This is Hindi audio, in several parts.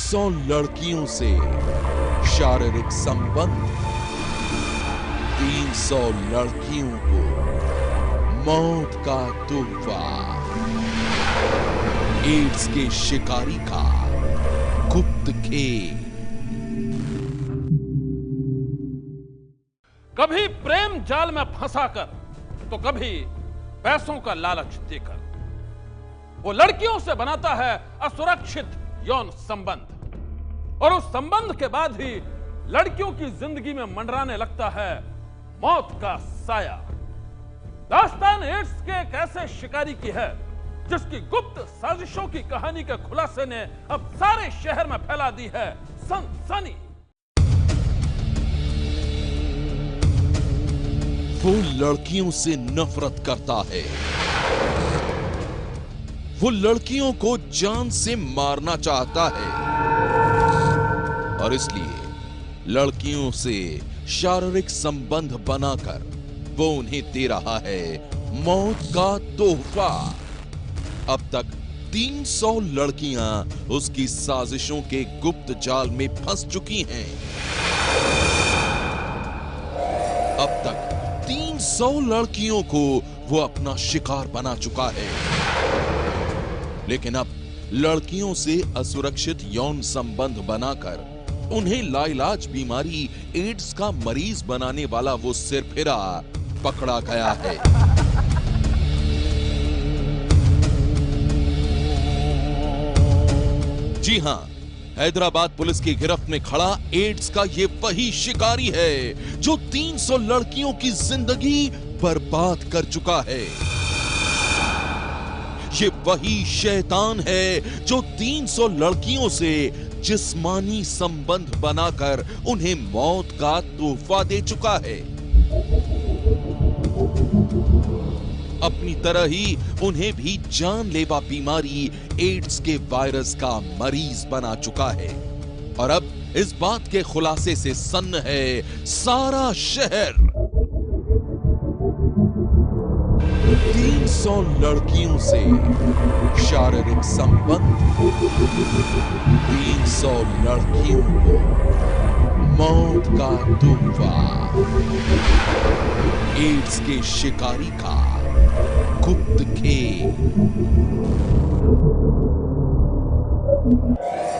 300 लड़कियों से शारीरिक संबंध, 300 लड़कियों को मौत का तोहफा, एड्स के शिकारी का गुप्त खेल। कभी प्रेम जाल में फंसाकर तो कभी पैसों का लालच देकर वो लड़कियों से बनाता है असुरक्षित यौन संबंध, और उस संबंध के बाद ही लड़कियों की जिंदगी में मंडराने लगता है मौत का साया। दास्तान एड्स के एक ऐसे शिकारी की है जिसकी गुप्त साजिशों की कहानी के खुलासे ने अब सारे शहर में फैला दी है सनसनी। वो लड़कियों से नफरत करता है, वो लड़कियों को जान से मारना चाहता है और इसलिए लड़कियों से शारीरिक संबंध बनाकर वो उन्हें दे रहा है मौत का तोहफा। अब तक 300 लड़कियां उसकी साजिशों के गुप्त जाल में फंस चुकी हैं। अब तक 300 लड़कियों को वो अपना शिकार बना चुका है, लेकिन अब लड़कियों से असुरक्षित यौन संबंध बनाकर उन्हें लाइलाज बीमारी एड्स का मरीज बनाने वाला वो सिरफिरा पकड़ा गया है। जी हां, हैदराबाद पुलिस की गिरफ्त में खड़ा एड्स का ये वही शिकारी है जो 300 लड़कियों की जिंदगी बर्बाद कर चुका है। ये वही शैतान है जो 300 लड़कियों से जिस्मानी संबंध बनाकर उन्हें मौत का तोहफा दे चुका है। अपनी तरह ही उन्हें भी जानलेवा बीमारी एड्स के वायरस का मरीज बना चुका है, और अब इस बात के खुलासे से सन्न है सारा शहर। 300 लड़कियों से शारीरिक संबंध, 300 लड़कियों को मौत का तोहफा, एड्स के शिकारी का गुप्त खेल।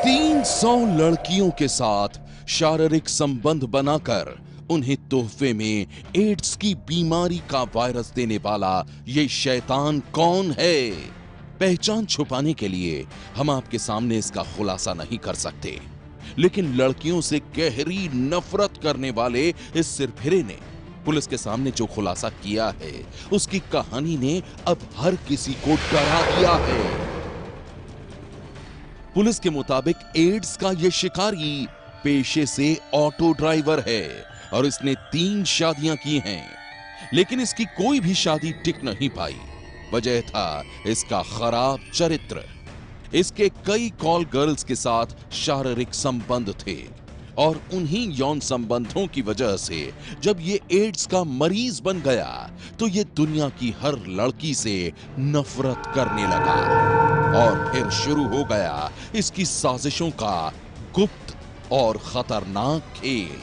300 लड़कियों के साथ शारीरिक संबंध बनाकर उन्हें तोहफे में एड्स की बीमारी का वायरस देने वाला ये शैतान कौन है? पहचान छुपाने के लिए हम आपके सामने इसका खुलासा नहीं कर सकते, लेकिन लड़कियों से गहरी नफरत करने वाले इस सिरफिरे ने पुलिस के सामने जो खुलासा किया है, उसकी कहानी ने अब हर किसी को डरा दिया है। पुलिस के मुताबिक एड्स का यह शिकारी पेशे से ऑटो ड्राइवर है और इसने 3 शादियां की हैं, लेकिन इसकी कोई भी शादी टिक नहीं पाई। वजह था इसका खराब चरित्र। इसके कई कॉल गर्ल्स के साथ शारीरिक संबंध थे, और उन्हीं यौन संबंधों की वजह से जब ये एड्स का मरीज बन गया तो ये दुनिया की हर लड़की से नफरत करने लगा, और फिर शुरू हो गया इसकी साजिशों का गुप्त और खतरनाक खेल।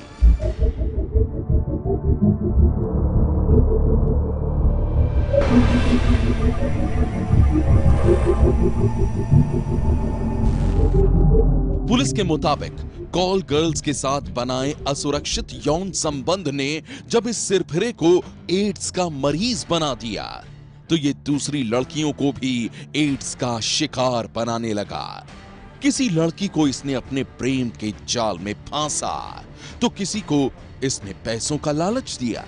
पुलिस के मुताबिक कॉल गर्ल्स के साथ बनाए असुरक्षित यौन संबंध ने जब इस सिरफिरे को एड्स का मरीज बना दिया, तो ये दूसरी लड़कियों को भी एड्स का शिकार बनाने लगा। किसी लड़की को इसने अपने प्रेम के जाल में फांसा, तो किसी को इसने पैसों का लालच दिया,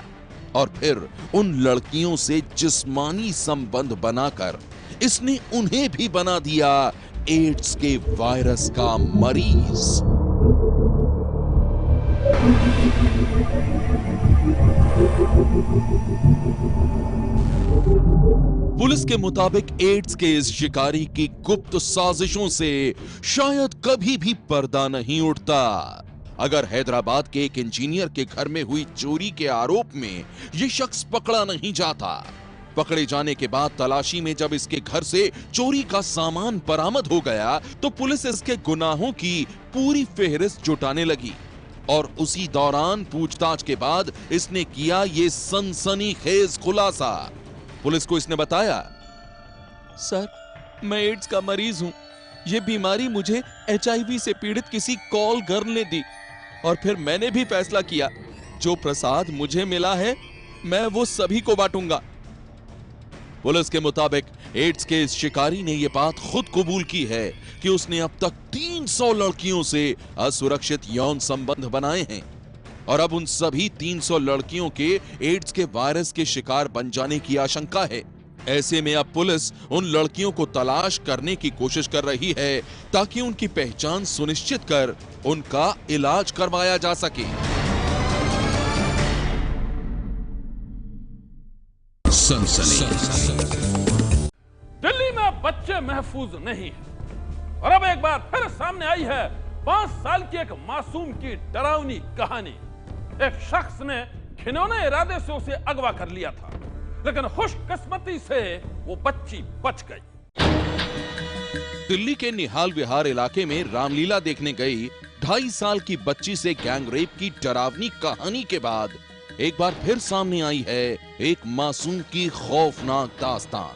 और फिर उन लड़कियों से जिस्मानी संबंध बनाकर इसने उन्हें भी बना दिया एड्स के वायरस का मरीज। पुलिस के मुताबिक एड्स के इस शिकारी की गुप्त साजिशों से शायद कभी भी पर्दा नहीं उठता। अगर हैदराबाद के एक इंजीनियर के घर में हुई चोरी के आरोप में यह शख्स पकड़ा नहीं जाता, पकड़े जाने के बाद तलाशी में जब इसके घर से चोरी का सामान बरामद हो गया तो पुलिस इसके गुनाहों की पूरी फेहरिस्त जुटाने लगी और उसी दौरान पूछताछ के बाद इसने किया ये सनसनीखेज खुलासा। पुलिस को इसने बताया, सर मैं एड्स का मरीज हूं। ये बीमारी मुझे HIV से पीड़ित किसी कॉल गर्ल ने दी और फिर मैंने भी फैसला किया जो प्रसाद मुझे मिला है मैं वो सभी को बांटूंगा। पुलिस के मुताबिक एड्स के इस शिकारी ने यह बात खुद कबूल की है कि उसने अब तक 300 लड़कियों से असुरक्षित यौन संबंध बनाए हैं और अब उन सभी 300 लड़कियों के एड्स के वायरस के शिकार बन जाने की आशंका है। ऐसे में अब पुलिस उन लड़कियों को तलाश करने की कोशिश कर रही है ताकि उनकी पहचान सुनिश्चित कर उनका इलाज करवाया जा सके। दिल्ली में बच्चे महफूज नहीं हैं और अब एक बार फिर सामने आई है 5 साल की एक मासूम की डरावनी कहानी। एक शख्स ने घिनौने इरादे से उसे अगवा कर लिया था, लेकिन खुशकिस्मती से वो बच्ची बच गई। दिल्ली के निहाल विहार इलाके में रामलीला देखने गई 2.5 साल की बच्ची से गैंगरेप की डरावनी कहानी के बाद एक बार फिर सामने आई है एक मासूम की खौफनाक दास्तान।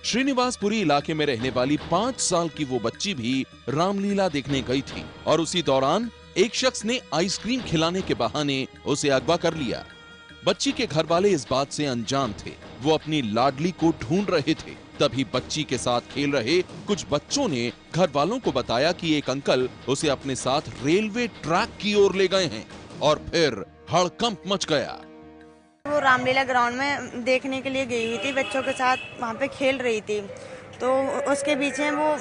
श्रीनिवासपुरी इलाके में रहने वाली 5 साल की वो बच्ची भी रामलीला देखने गई थी और उसी दौरान एक शख्स ने आइसक्रीम खिलाने के बहाने उसे अगवा कर लिया। बच्ची के घर वाले इस बात से अनजान थे। वो अपनी लाडली को ढूंढ रहे थे। तभी बच्ची के साथ खेल रहे कुछ बच्चों ने घर वालों को बताया कि एक अंकल उसे अपने साथ रेलवे ट्रैक की ओर ले गए हैं और फिर हड़कंप मच गया। वो रामलीला ग्राउंड में देखने के लिए गई हुई थी, बच्चों के साथ वहाँ पे खेल रही थी। तो उसके पीछे वो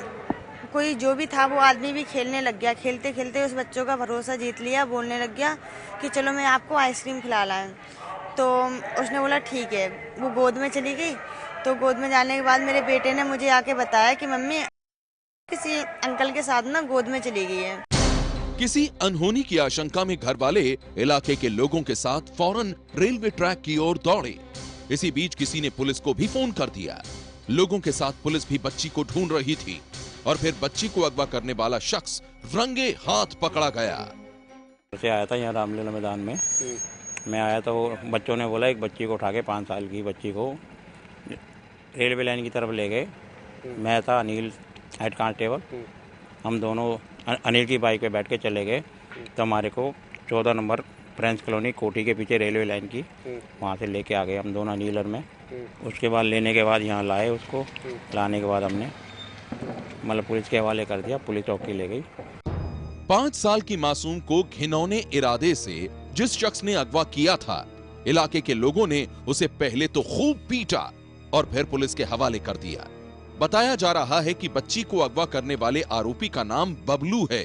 कोई जो भी था वो आदमी भी खेलने लग गया। खेलते खेलते उस बच्चों का भरोसा जीत लिया, बोलने लग गया कि चलो मैं आपको आइसक्रीम खिला लाऊं। तो उसने बोला ठीक है। वो गोद में चली गई। तो गोद में जाने के बाद मेरे बेटे ने मुझे आके बताया कि मम्मी किसी अंकल के साथ ना गोद में चली गई है। किसी अनहोनी की आशंका में घर वाले इलाके के लोगों के साथ फौरन रेलवे ट्रैक की ओर दौड़े। इसी बीच किसी ने पुलिस को भी फोन कर दिया। लोगों के साथ पुलिस भी बच्ची को ढूंढ रही थी और फिर बच्ची को अगवा करने वाला शख्स रंगे हाथ पकड़ा गया। आया था यहाँ रामलीला मैदान में। मैं आया तो बच्चों ने बोला एक बच्ची को उठा के 5 साल की बच्ची को रेलवे लाइन की तरफ ले गए। मैं था अनिल हेड कांस्टेबल। हम दोनों अनिल की बाइक पे बैठ के चले गए तो हमारे को 14 नंबर फ्रेंच कॉलोनी कोठी के पीछे रेलवे लाइन की वहाँ से लेके आ गए हम दोनों अनिलर में। उसके बाद लेने के बाद यहाँ लाए उसको। लाने के बाद हमने मतलब पुलिस के हवाले कर दिया। पुलिस चौकी ले गई। 5 साल की मासूम को घिनौने इरादे से जिस शख्स ने अगवा किया था, इलाके के लोगों ने उसे पहले तो खूब पीटा और फिर पुलिस के हवाले कर दिया। बताया जा रहा है कि बच्ची को अगवा करने वाले आरोपी का नाम बबलू है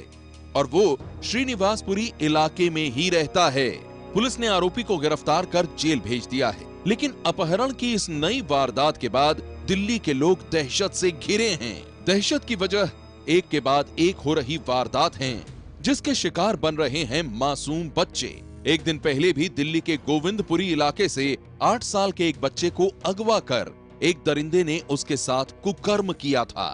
और वो श्रीनिवासपुरी इलाके में ही रहता है। पुलिस ने आरोपी को गिरफ्तार कर जेल भेज दिया है। लेकिन अपहरण की इस नई वारदात के बाद दिल्ली के लोग दहशत से घिरे हैं। दहशत की वजह एक के बाद एक हो रही वारदात हैं, जिसके शिकार बन रहे हैं मासूम बच्चे। एक दिन पहले भी दिल्ली के गोविंदपुरी इलाके से 8 साल के एक बच्चे को अगवा कर एक दरिंदे ने उसके साथ कुकर्म किया था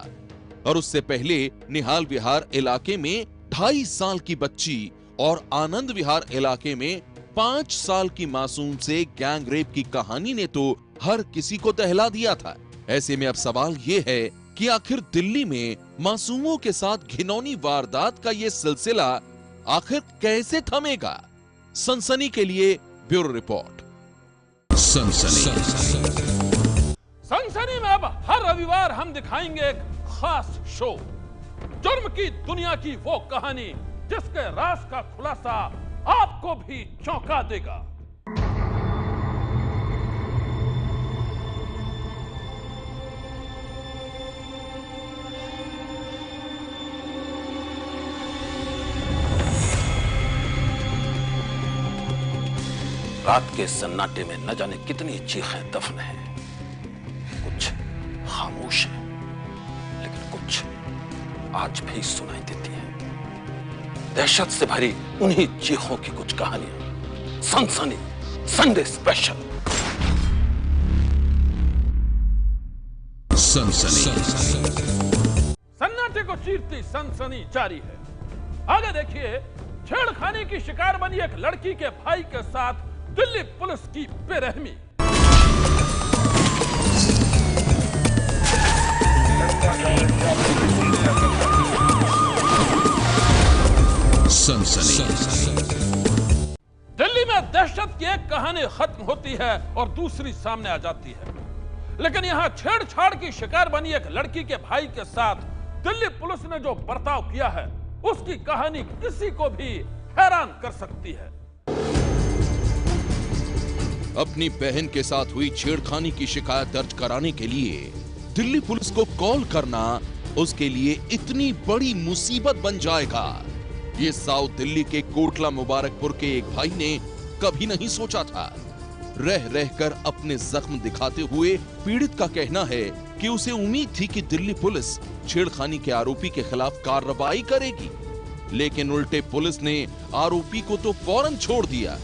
और उससे पहले निहाल विहार इलाके में 2.5 साल की बच्ची और आनंद विहार इलाके में 5 साल की मासूम से गैंग रेप की कहानी ने तो हर किसी को दहला दिया था। ऐसे में अब सवाल ये है कि आखिर दिल्ली में मासूमों के साथ घिनौनी वारदात का ये सिलसिला आखिर कैसे थमेगा? सनसनी के लिए ब्यूरो रिपोर्ट। सनसनी में अब हर रविवार हम दिखाएंगे एक खास शो, जुर्म की दुनिया की वो कहानी जिसके राज का खुलासा आपको भी चौंका देगा। रात के सन्नाटे में न जाने कितनी चीखें दफन हैं। कुछ खामोश है लेकिन कुछ आज भी सुनाई देती है। दहशत से भरी उन्हीं चीखों की कुछ कहानियां। सनसनी संडे स्पेशल। सन्नाटे को चीरती सनसनी जारी है। आगे देखिए, छेड़खानी की शिकार बनी एक लड़की के भाई के साथ दिल्ली पुलिस की बेरहमी। दिल्ली में दहशत की एक कहानी खत्म होती है और दूसरी सामने आ जाती है, लेकिन यहां छेड़छाड़ की शिकार बनी एक लड़की के भाई के साथ दिल्ली पुलिस ने जो बर्ताव किया है, उसकी कहानी किसी को भी हैरान कर सकती है। अपनी बहन के साथ हुई छेड़खानी की शिकायत दर्ज कराने के लिए दिल्ली पुलिस को कॉल करना उसके लिए इतनी बड़ी मुसीबत बन जाएगा, ये साउथ दिल्ली के कोटला मुबारकपुर के एक भाई ने कभी नहीं सोचा था। रह रहकर अपने जख्म दिखाते हुए पीड़ित का कहना है कि उसे उम्मीद थी कि दिल्ली पुलिस छेड़खानी के आरोपी के खिलाफ कार्रवाई करेगी, लेकिन उल्टे पुलिस ने आरोपी को तो फौरन छोड़ दिया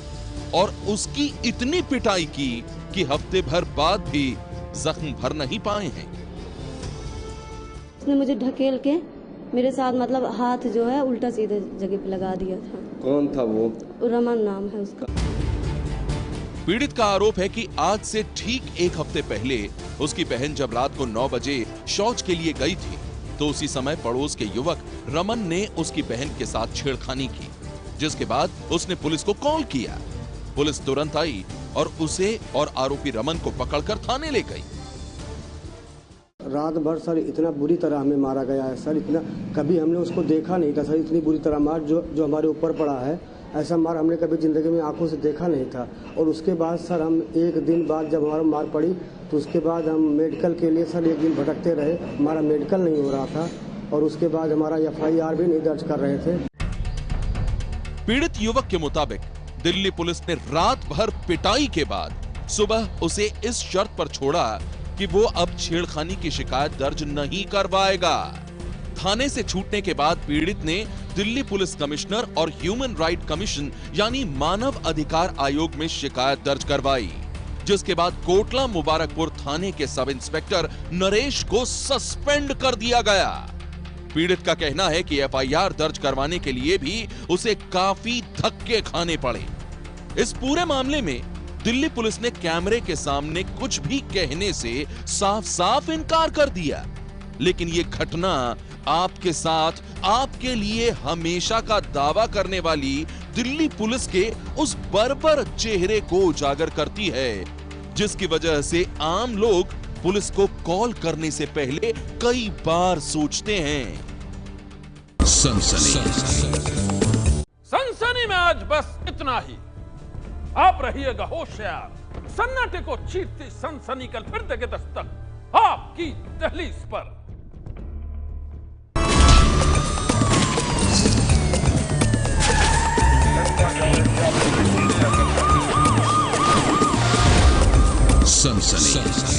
और उसकी इतनी पिटाई की कि हफ्ते भर बाद भी जख्म भर नहीं पाए हैं। उसने मुझे ढकेल के मेरे साथ मतलब हाथ जो है उल्टा सीधे जगह पे लगा दिया था। कौन था वो? रमन नाम है उसका। पीड़ित का आरोप है कि आज से ठीक एक हफ्ते पहले उसकी बहन जब रात को 9 बजे शौच के लिए गई थी, तो उसी समय पड़ोस के युवक रमन ने उसकी बहन के साथ छेड़खानी की, जिसके बाद उसने पुलिस को कॉल किया। पुलिस तुरंत आई और उसे और आरोपी रमन को पकड़कर थाने ले गई। रात भर सर इतना बुरी तरह हमें मारा गया है सर, इतना कभी हमने उसको देखा नहीं था सर। इतनी बुरी तरह मार जो हमारे ऊपर पड़ा है, ऐसा मार हमने कभी जिंदगी में आंखों से देखा नहीं था। और उसके बाद सर हम एक दिन बाद जब हमारा मार पड़ी, तो उसके बाद हम मेडिकल के लिए सर एक दिन भटकते रहे, हमारा मेडिकल नहीं हो रहा था और उसके बाद हमारा FIR भी नहीं दर्ज कर रहे थे। पीड़ित युवक के मुताबिक दिल्ली पुलिस ने रात भर पिटाई के बाद सुबह उसे इस शर्त पर छोड़ा कि वो अब छेड़खानी की शिकायत दर्ज नहीं करवाएगा। थाने से छूटने के बाद पीड़ित ने दिल्ली पुलिस कमिश्नर और ह्यूमन राइट कमीशन यानी मानव अधिकार आयोग में शिकायत दर्ज करवाई, जिसके बाद कोटला मुबारकपुर थाने के सब इंस्पेक्टर नरेश को सस्पेंड कर दिया गया। पीड़ित का कहना है कि FIR दर्ज करवाने के लिए भी उसे काफी धक्के खाने पड़े। इस पूरे मामले में दिल्ली पुलिस ने कैमरे के सामने कुछ भी कहने से साफ साफ इनकार कर दिया, लेकिन ये घटना आपके साथ आपके लिए हमेशा का दावा करने वाली दिल्ली पुलिस के उस बर्बर चेहरे को उजागर करती है, जिसकी वजह से आम लोग पुलिस को कॉल करने से पहले कई बार सोचते हैं। सनसनी में आज बस इतना ही। आप रहिएगा होशियार। सन्नाटे को चीरती सनसनी कल फिर देंगे दस्तक आपकी दहलीज पर। सनसनी।